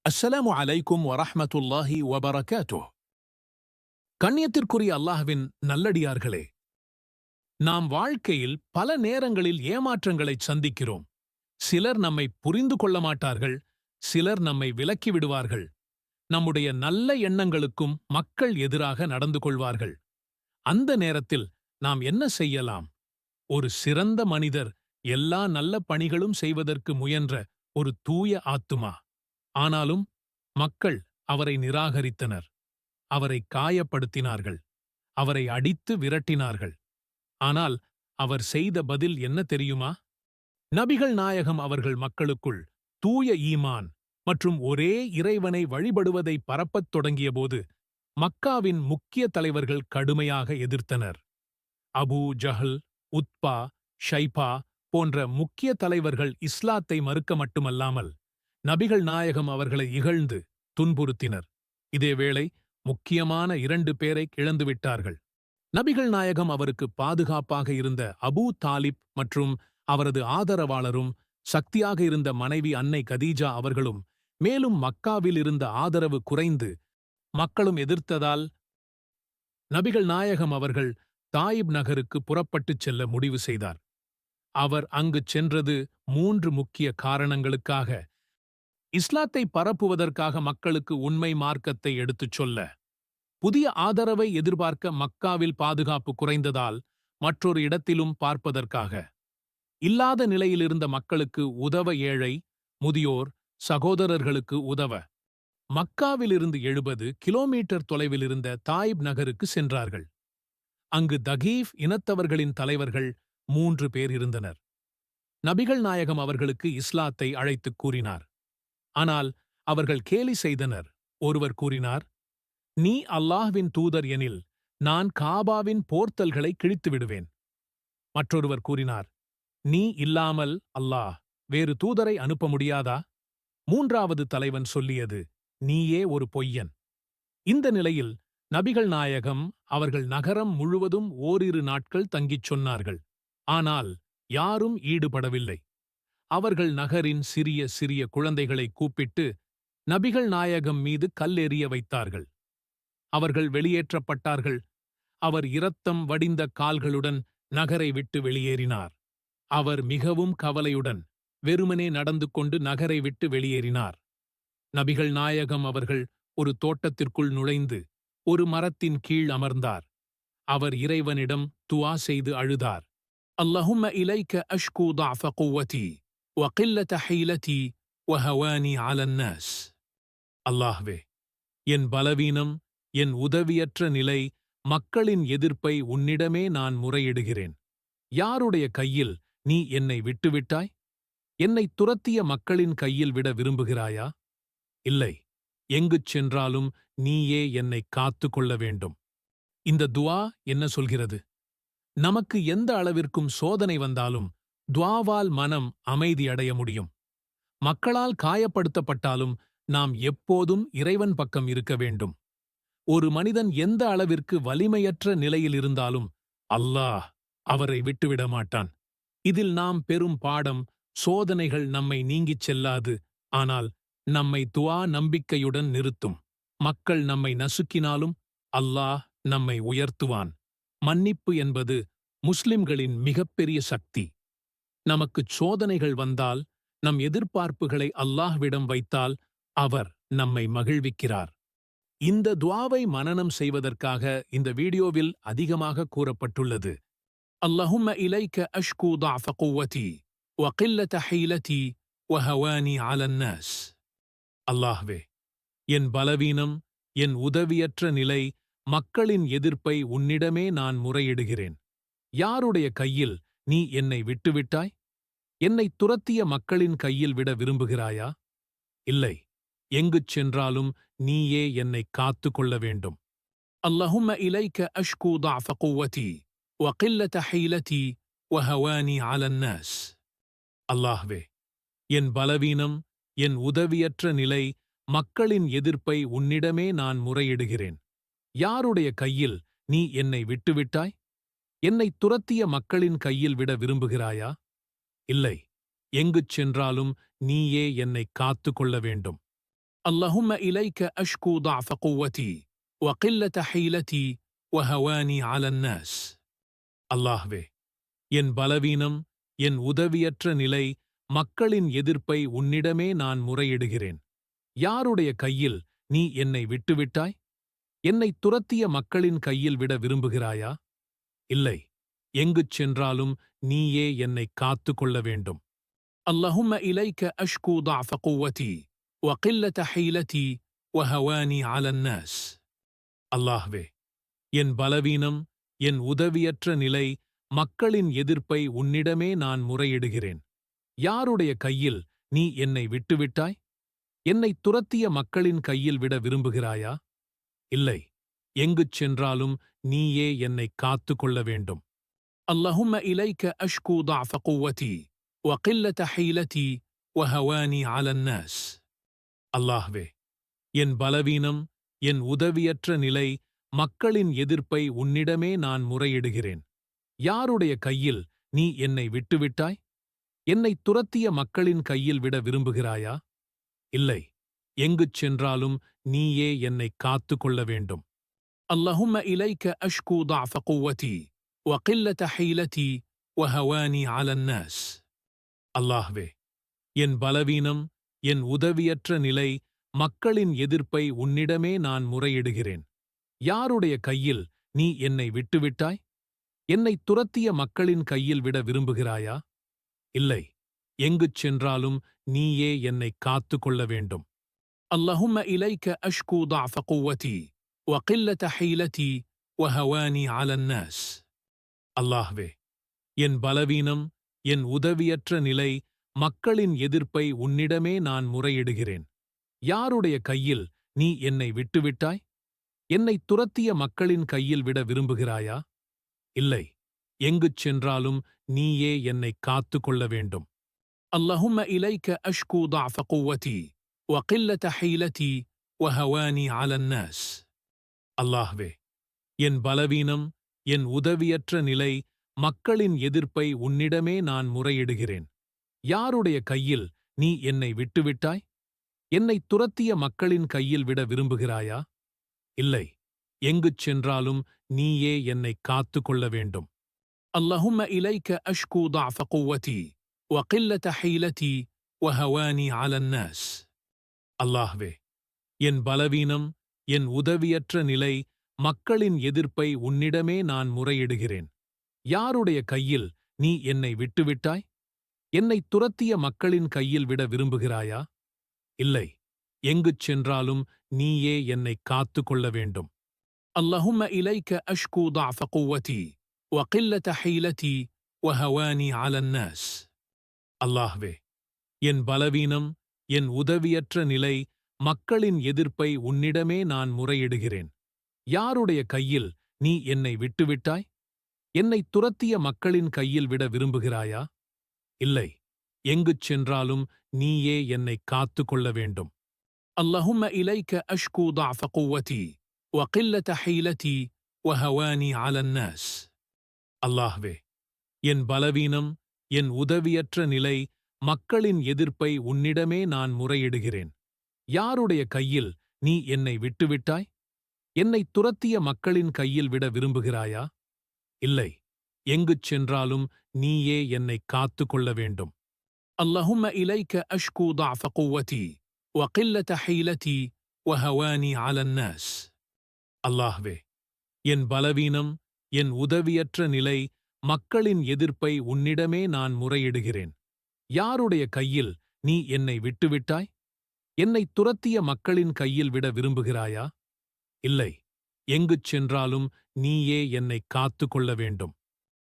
அஸ்ஸலாமு அலைக்கும் வரஹ்மத்துல்லாஹி வபரகாத்துஹ். கண்ணியத்திற்குரிய அல்லாஹ்வின் நல்லடியார்களே, நாம் வாழ்க்கையில் பல நேரங்களில் ஏமாற்றங்களைச் சந்திக்கிறோம். சிலர் நம்மை புரிந்து கொள்ள மாட்டார்கள், சிலர் நம்மை விலக்கி விடுவார்கள். நம்முடைய நல்ல எண்ணங்களுக்கும் மக்கள் எதிராக நடந்து கொள்வார்கள். அந்த நேரத்தில் நாம் என்ன செய்யலாம்? ஒரு சிறந்த மனிதர், எல்லா நல்ல பணிகளும் செய்வதற்கு முயன்ற ஒரு தூய ஆத்துமா. ஆனாலும் மக்கள் அவரை நிராகரித்தனர். அவரை காயப்படுத்தினார்கள். அவரை அடித்து விரட்டினார்கள். ஆனால் அவர் செய்த பதில் என்ன தெரியுமா? நபிகள் நாயகம் அவர்கள் மக்களுக்குள் தூய ஈமான் மற்றும் ஒரே இறைவனை வழிபடுவதை பரப்பத் தொடங்கியபோது மக்காவின் முக்கிய தலைவர்கள் கடுமையாக எதிர்த்தனர். அபூ ஜஹல், உத்பா, ஷைபா போன்ற முக்கிய தலைவர்கள் இஸ்லாத்தை மறுக்க மட்டுமல்லாமல் நபிகள் நாயகம் அவர்களை இகழ்ந்து துன்புறுத்தினர். இதேவேளை முக்கியமான 2 பேரை இழந்துவிட்டார்கள். நபிகள் நாயகம் அவருக்கு பாதுகாப்பாக இருந்த அபூ தாலிப் மற்றும் அவரது ஆதரவாளரும், சக்தியாக இருந்த மனைவி அன்னை கதீஜா அவர்களும், மேலும் மக்காவில் இருந்த ஆதரவு குறைந்து மக்களும் எதிர்த்ததால் நபிகள் நாயகம் அவர்கள் தாயிப் நகருக்கு புறப்பட்டுச் செல்ல முடிவு செய்தார். அவர் அங்குச் சென்றது 3 முக்கிய காரணங்களுக்காக. இஸ்லாத்தை பரப்புவதற்காக, மக்களுக்கு உண்மை மார்க்கத்தை எடுத்துச் சொல்ல, புதிய ஆதரவை எதிர்பார்க்க, மக்காவில் பாதுகாப்பு குறைந்ததால் மற்றொரு இடத்திலும் பார்ப்பதற்காக, இல்லாத நிலையிலிருந்த மக்களுக்கு உதவ, ஏழை, முதியோர், சகோதரர்களுக்கு உதவ. மக்காவிலிருந்து 70 கிலோமீட்டர் தொலைவில் இருந்த தாயிப் நகருக்கு சென்றார்கள். அங்கு தகீஃப் இனத்தவர்களின் தலைவர்கள் 3 பேர் இருந்தனர். நபிகள் நாயகம் அவர்களுக்கு இஸ்லாத்தை அழைத்துக் கூறினார். ஆனால் அவர்கள் கேலி செய்தனர். ஒருவர் கூறினார், நீ அல்லாஹ்வின் தூதர் எனில் நான் காபாவின் போர்த்தல்களை கிழித்து விடுவேன். மற்றொருவர் கூறினார், நீ இல்லாமல் அல்லாஹ் வேறு தூதரை அனுப்ப முடியாதா? 3வது தலைவன் சொல்லியது, நீயே ஒரு பொய்யன். இந்த நிலையில் நபிகள் நாயகம் அவர்கள் நகரம் முழுவதும் ஓரிரு நாட்கள் தங்கிச் சொன்னார்கள். ஆனால் யாரும் ஈடுபடவில்லை. அவர்கள் நகரின் சிறிய சிறிய குழந்தைகளை கூப்பிட்டு நபிகள் நாயகம் மீது கல்லெறிய வைத்தார்கள். அவர்கள் வெளியேற்றப்பட்டார்கள். அவர் இரத்தம் வடிந்த கால்களுடன் நகரை விட்டு வெளியேறினார். அவர் மிகவும் கவலையுடன் வெறுமனே நடந்து கொண்டு நகரை விட்டு வெளியேறினார். நபிகள் நாயகம் அவர்கள் ஒரு தோட்டத்திற்குள் நுழைந்து ஒரு மரத்தின் கீழ் அமர்ந்தார். அவர் இறைவனிடம் துஆ செய்து அழுதார். அல்லாஹும்ம இலைக்க அஷ்கு ضعف قوتي وقلة حيلتي وهواني على الناس. அல்லாஹ்வே, என் பலவீனம், என் உதவியற்ற நிலை, மக்களின் எதிர்ப்பை உன்னிடமே நான் முறையிடுகிறேன். யாருடைய கையில் நீ என்னை விட்டுவிட்டாய்? என்னை துரத்திய மக்களின் கையில் விட விரும்புகிறாயா? இல்லை, எங்குச் சென்றாலும் நீயே என்னை காத்து கொள்ள வேண்டும். இந்த துஆ என்ன சொல்கிறது? நமக்கு எந்த அளவிற்கும் சோதனை வந்தாலும் துஆவால் மனம் அமைதியடைய முடியும். மக்களால் காயப்படுத்தப்பட்டாலும் நாம் எப்போதும் இறைவன் பக்கம் இருக்க வேண்டும். ஒரு மனிதன் எந்த அளவிற்கு வலிமையற்ற நிலையில் இருந்தாலும் அல்லாஹ் அவரை விட்டுவிட மாட்டான். இதில் நாம் பெரும் பாடம், சோதனைகள் நம்மை நீங்கிச் செல்லாது, ஆனால் நம்மை துஆ நம்பிக்கையுடன் நிறுத்தும். மக்கள் நம்மை நசுக்கினாலும் அல்லாஹ் நம்மை உயர்த்துவான். மன்னிப்பு என்பது முஸ்லிம்களின் மிகப்பெரிய சக்தி. நமக்குச் சோதனைகள் வந்தால், நம் எதிர்பார்ப்புகளை அல்லாஹ்விடம் வைத்தால் அவர் நம்மை மகிழ்விக்கிறார். இந்த துஆவை மனனம் செய்வதற்காக இந்த வீடியோவில் அதிகமாக கூறப்பட்டுள்ளது. அல்லாஹும்ம இலைக்க அஷ்கு ضعف قوتي وقلة حيلتي وهواني على الناس. அல்லாஹ்வே, என் பலவீனம், என் உதவியற்ற நிலை, மக்களின் எதிர்ப்பை உன்னிடமே நான் முறையிடுகிறேன். யாருடைய கையில் நீ என்னை விட்டுவிட்டாய்? என்னை துரத்திய மக்களின் கையில் விட விரும்புகிறாயா? இல்லை, எங்குச் சென்றாலும் நீயே என்னை காத்து கொள்ள வேண்டும். அல்லாஹும்ம இலைக்க அஷ்கு ضعف قوتي وقلة حيلتي وهواني على الناس. அல்லாஹ்வே, என் பலவீனம், என் உதவியற்ற நிலை, மக்களின் எதிர்ப்பை உன்னிடமே நான் முறையிடுகிறேன். யாருடைய கையில் நீ என்னை விட்டுவிட்டாய்? என்னை துரத்திய மக்களின் கையில் விட விரும்புகிறாயா? இல்லை, எங்குச் சென்றாலும் நீயே என்னை காத்து கொள்ள வேண்டும். اللهم إليك أشكو ضعف قوتي وقلة حيلتي وهواني على الناس. அல்லாஹ்வே, என் பலவீனம், என் உதவியற்ற நிலை, மக்களின் எதிர்ப்பை உன்னிடமே நான் முறையிடுகிறேன். யாருடைய கையில் நீ என்னை விட்டுவிட்டாய்? என்னைத் துரத்திய மக்களின் கையில் விட விரும்புகிறாயா? இல்லை, எங்குச் சென்றாலும் நீயே என்னைக் காத்துக் கொள்ள வேண்டும். اللهم إليك أشكو ضعف قوتي وقلة حيلتي وهواني على الناس. அல்லாஹ்வே, என் பலவீனம், என் உதவியற்ற நிலை, மக்களின் எதிர்ப்பை உன்னிடமே நான் முறையிடுகிறேன். யாருடைய கையில் நீ என்னை விட்டுவிட்டாய்? என்னைத் துரத்திய மக்களின் கையில் விட விரும்புகிறாயா? இல்லை, எங்குச் சென்றாலும் நீயே என்னைக் காத்துக் கொள்ள வேண்டும். اللهم إليك أشكو ضعف قوتي وقلة حيلتي وهواني على الناس. அல்லாஹ்வே, என் பலவீனம், என் உதவியற்ற நிலை, மக்களின் எதிர்ப்பை உன்னிடமே நான் முறையிடுகிறேன். யாருடைய கையில் நீ என்னை விட்டுவிட்டாய்? என்னைத் துரத்திய மக்களின் கையில் விட விரும்புகிறாயா? இல்லை, எங்குச் சென்றாலும் நீயே என்னைக் காத்துக் கொள்ள வேண்டும். اللهم إليك أشكو ضعف قوتي وقلة حيلتي وهواني على الناس. அல்லாஹ்வே, என் பலவீனம், என் உதவியற்ற நிலை, மக்களின் எதிர்ப்பை உன்னிடமே நான் முறையிடுகிறேன். யாருடைய கையில் நீ என்னை விட்டுவிட்டாய்? என்னைத் துரத்திய மக்களின் கையில் விட விரும்புகிறாயா? இல்லை, எங்குச் சென்றாலும் நீயே என்னைக் காத்துக் கொள்ள வேண்டும். اللهم إليك أشكو ضعف قوتي وقلة حيلتي وهواني على الناس. அல்லாஹ்வே, என் பலவீனம், என் உதவியற்ற நிலை, மக்களின் எதிர்ப்பை உன்னிடமே நான் முறையிடுகிறேன். யாருடைய கையில் நீ என்னை விட்டுவிட்டாய்? என்னைத் துரத்திய மக்களின் கையில் விட விரும்புகிறாயா? இல்லை, எங்குச் சென்றாலும் நீயே என்னைக் காத்துக் கொள்ள வேண்டும். اللهم إليك أشكو ضعف قوتي وقلة حيلتي وهواني على الناس. அல்லாஹ்வே, என் பலவீனம், என் உதவியற்ற நிலை, மக்களின் எதிர்ப்பை உன்னிடமே நான் முறையிடுகிறேன். யாருடைய கையில் நீ என்னை விட்டுவிட்டாய்? என்னைத் துரத்திய மக்களின் கையில் விட விரும்புகிறாயா? இல்லை, எங்குச் சென்றாலும் நீயே என்னைக் காத்துக் கொள்ள வேண்டும். اللهم إليك أشكو ضعف قوتي وقلة حيلتي وهواني على الناس. அல்லாஹ்வே, என் பலவீனம், என் உதவியற்ற நிலை, மக்களின் எதிர்ப்பை உன்னிடமே நான் முறையிடுகிறேன். யாருடைய கையில் நீ என்னை விட்டுவிட்டாய்? என்னைத் துரத்திய மக்களின் கையில் விட விரும்புகிறாயா? இல்லை, எங்குச் சென்றாலும் நீயே என்னைக் காத்துக் கொள்ள வேண்டும். اللهم إليك أشكو ضعف قوتي وقلة حيلتي وهواني على الناس. அல்லாஹ்வே, என் பலவீனம், என் உதவியற்ற நிலை, மக்களின் எதிர்ப்பை உன்னிடமே நான் முறையிடுகிறேன். யாருடைய கையில் நீ என்னை விட்டுவிட்டாய்? என்னைத் துரத்திய மக்களின் கையில் விட விரும்புகிறாயா? இல்லை, எங்குச் சென்றாலும் நீயே என்னைக் காத்துக் கொள்ள வேண்டும். اللهم إليك أشكو ضعف قوتي وقلة حيلتي وهواني على الناس. அல்லாஹ்வே, என் பலவீனம், என் உதவியற்ற நிலை, மக்களின் எதிர்ப்பை உன்னிடமே நான் முறையிடுகிறேன். யாருடைய கையில் நீ என்னை விட்டுவிட்டாய்? என்னைத் துரத்திய மக்களின் கையில் விட விரும்புகிறாயா? இல்லை, எங்குச் சென்றாலும் நீயே என்னைக் காத்துக் கொள்ள வேண்டும். اللهم إليك أشكو ضعف قوتي وقلة حيلتي وهواني على الناس. அல்லாஹ்வே, என் பலவீனம், என் உதவியற்ற நிலை, மக்களின் எதிர்ப்பை உன்னிடமே நான் முறையிடுகிறேன். யாருடைய கையில் நீ என்னை விட்டுவிட்டாய்? என்னைத் துரத்திய மக்களின் கையில் விட விரும்புகிறாயா? இல்லை, எங்குச் சென்றாலும் நீயே என்னைக் காத்துக் கொள்ள வேண்டும்.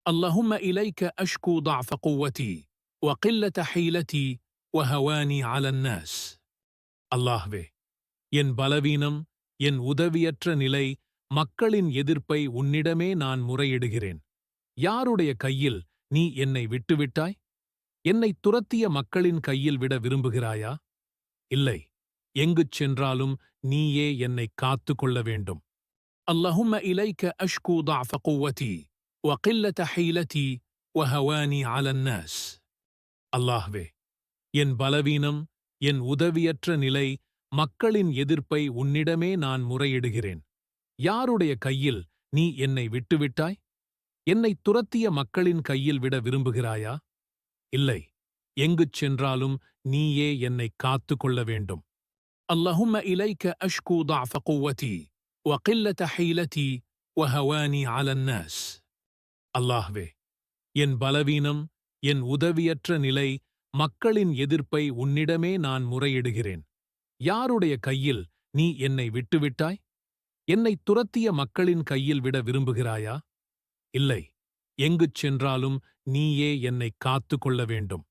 اللهم إليك أشكو ضعف قوتي وقلة حيلتي وهواني على الناس. அல்லாஹ்வே, என் பலவீனம், என் உதவியற்ற நிலை, மக்களின் எதிர்ப்பை உன்னிடமே நான் முறையிடுகிறேன். யாருடைய கையில் நீ என்னை விட்டுவிட்டாய்? என்னைத் துரத்திய மக்களின் கையில் விட விரும்புகிறாயா? இல்லை, எங்குச் சென்றாலும் நீயே என்னைக் காத்துக் கொள்ள வேண்டும். اللهم إليك أشكو ضعف قوتي وقلة حيلتي وهواني على الناس. அல்லாஹ்வே, என் பலவீனம், என் உதவியற்ற நிலை, மக்களின் எதிர்ப்பை உன்னிடமே நான் முறையிடுகிறேன். யாருடைய கையில் நீ என்னை விட்டுவிட்டாய்? என்னைத் துரத்திய மக்களின் கையில் விட விரும்புகிறாயா? இல்லை, எங்குச் சென்றாலும் நீயே என்னைக் காத்துக் கொள்ள வேண்டும். اللهم إليك أشكو ضعف قوتي وقلة حيلتي وهواني على الناس. அல்லாஹ்வே, என் பலவீனம், என் உதவியற்ற நிலை, மக்களின் எதிர்ப்பை உன்னிடமே நான் முறையிடுகிறேன். யாருடைய கையில் நீ என்னை விட்டுவிட்டாய்? என்னைத் துரத்திய மக்களின் கையில் விட விரும்புகிறாயா? இல்லை, எங்குச் சென்றாலும் நீயே என்னைக் காத்துக் கொள்ள வேண்டும்.